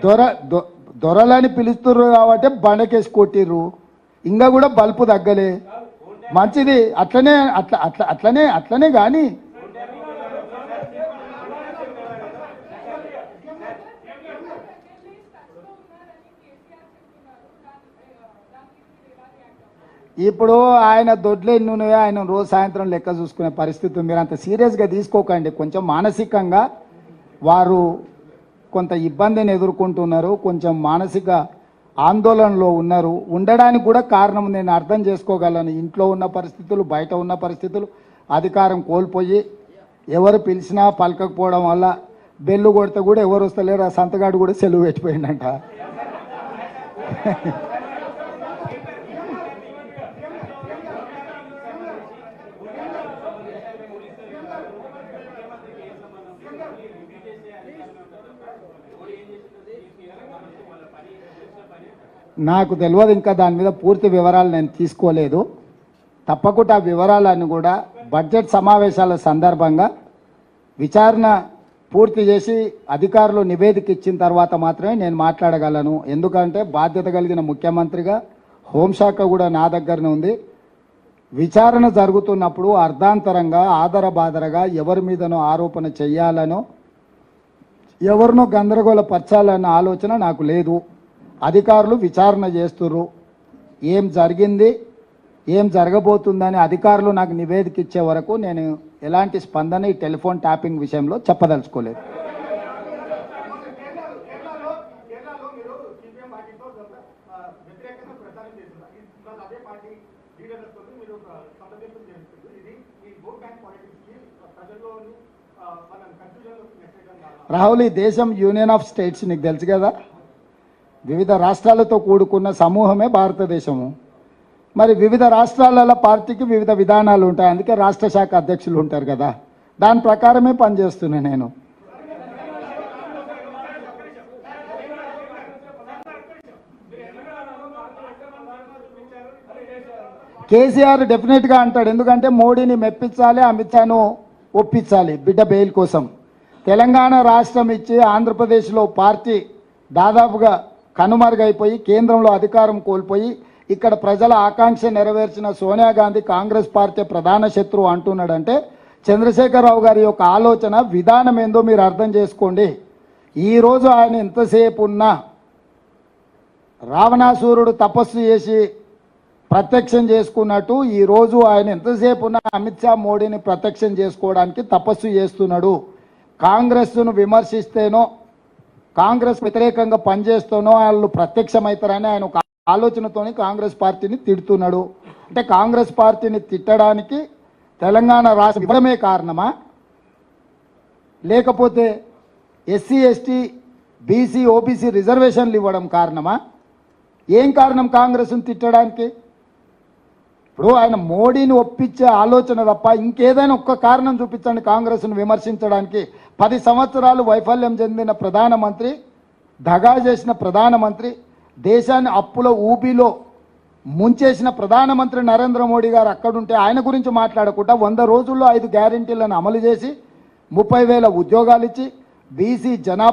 దొర దొరలని పిలుస్తుర్రు కాబట్టి బండకేసి కొట్టిర్రు, ఇంకా కూడా బల్పు తగ్గలే. మంచిది, అట్లనే అట్లనే కానీ ఇప్పుడు ఆయన దొడ్లే ఎన్నున్నాయో ఆయన రోజు సాయంత్రం లెక్క చూసుకునే పరిస్థితి. మీరు అంత సీరియస్గా తీసుకోకండి. కొంచెం మానసికంగా వారు కొంత ఇబ్బందిని ఎదుర్కొంటున్నారు, కొంచెం మానసిక ఆందోళనలో ఉన్నారు. ఉండడానికి కూడా కారణం నేను అర్థం చేసుకోగలను. ఇంట్లో ఉన్న పరిస్థితులు, బయట ఉన్న పరిస్థితులు, అధికారం కోల్పోయి ఎవరు పిలిచినా పలకకపోవడం వల్ల బెల్లు కొడితే కూడా ఎవరు వస్తలేరు. ఆ సంతగాడు కూడా సెలవు పెట్టిపోయిందంట. నాకు తెలియదు, ఇంకా దాని మీద పూర్తి వివరాలు నేను తీసుకోలేదు. తప్పకుండా ఆ వివరాలన్నీ కూడా బడ్జెట్ సమావేశాల సందర్భంగా విచారణ పూర్తి చేసి అధికారులు నివేదిక ఇచ్చిన తర్వాత మాత్రమే నేను మాట్లాడగలను. ఎందుకంటే బాధ్యత కలిగిన ముఖ్యమంత్రిగా హోంశాఖ కూడా నా దగ్గరనే ఉంది. విచారణ జరుగుతున్నప్పుడు అర్ధాంతరంగా ఆదరబాదరగా ఎవరి మీదనో ఆరోపణ చెయ్యాలనో ఎవరినో గందరగోళపరచాలన్న ఆలోచన నాకు లేదు. అధికారులు విచారణ చేస్తుర్రు. ఏం జరిగింది, ఏం జరగబోతుందని అధికారులు నాకు నివేదిక ఇచ్చే వరకు నేను ఎలాంటి స్పందన ఈ టెలిఫోన్ ట్యాపింగ్ విషయంలో చెప్పదలుచుకోలేదు. రాహుల్, ఈ దేశం యూనియన్ ఆఫ్ స్టేట్స్ నీకు తెలుసు కదా, వివిధ రాష్ట్రాలతో కూడుకున్న సమూహమే భారతదేశము. మరి వివిధ రాష్ట్రాలలో పార్టీకి వివిధ విధానాలు ఉంటాయి. అందుకే రాష్ట్ర శాఖ అధ్యక్షులు ఉంటారు కదా, దాని ప్రకారమే పనిచేస్తున్నా నేను. కేసీఆర్ డెఫినెట్గా అంటాడు, ఎందుకంటే మోడీని మెప్పించాలి, అమిత్ షాను ఒప్పించాలి బిడ్డ బెయిల్ కోసం. తెలంగాణ రాష్ట్రం ఇచ్చి ఆంధ్రప్రదేశ్లో పార్టీ దాదాపుగా కనుమరుగైపోయి కేంద్రంలో అధికారం కోల్పోయి ఇక్కడ ప్రజల ఆకాంక్ష నెరవేర్చిన సోనియా గాంధీ కాంగ్రెస్ పార్టీ ప్రధాన శత్రువు అంటున్నాడంటే చంద్రశేఖరరావు గారి యొక్క ఆలోచన విధానం ఏందో మీరు అర్థం చేసుకోండి. ఈరోజు ఆయన ఎంతసేపు ఉన్నా రావణాసురుడు తపస్సు చేసి ప్రత్యక్షం చేసుకున్నట్టు ఈరోజు ఆయన ఎంతసేపు ఉన్నా అమిత్ షా మోడీని ప్రత్యక్షం చేసుకోవడానికి తపస్సు చేస్తున్నాడు. కాంగ్రెస్ను విమర్శిస్తేనో కాంగ్రెస్ వ్యతిరేకంగా పనిచేస్తూనో వాళ్ళు ప్రత్యక్షమవుతారని ఆయన ఒక ఆలోచనతోని కాంగ్రెస్ పార్టీని తిడుతున్నాడు. అంటే కాంగ్రెస్ పార్టీని తిట్టడానికి తెలంగాణ రాష్ట్రం ఇవ్వడమే కారణమా, లేకపోతే ఎస్సీ ఎస్టీ బీసీ ఓబీసీ రిజర్వేషన్లు ఇవ్వడం కారణమా? ఏం కారణం కాంగ్రెస్ను తిట్టడానికి? ఇప్పుడు ఆయన మోడీని ఒప్పించే ఆలోచన తప్ప ఇంకేదైనా ఒక్క కారణం చూపించండి కాంగ్రెస్ను విమర్శించడానికి. 10 సంవత్సరాలు వైఫల్యం చెందిన ప్రధానమంత్రి, దగా చేసిన ప్రధానమంత్రి, దేశాన్ని అప్పుల ఊబిలో ముంచేసిన ప్రధానమంత్రి నరేంద్ర మోడీ గారు అక్కడుంటే ఆయన గురించి మాట్లాడకుండా 100 రోజుల్లో 5 గ్యారెంటీలను అమలు చేసి 30,000 ఉద్యోగాలు ఇచ్చి బీసీ జనాభా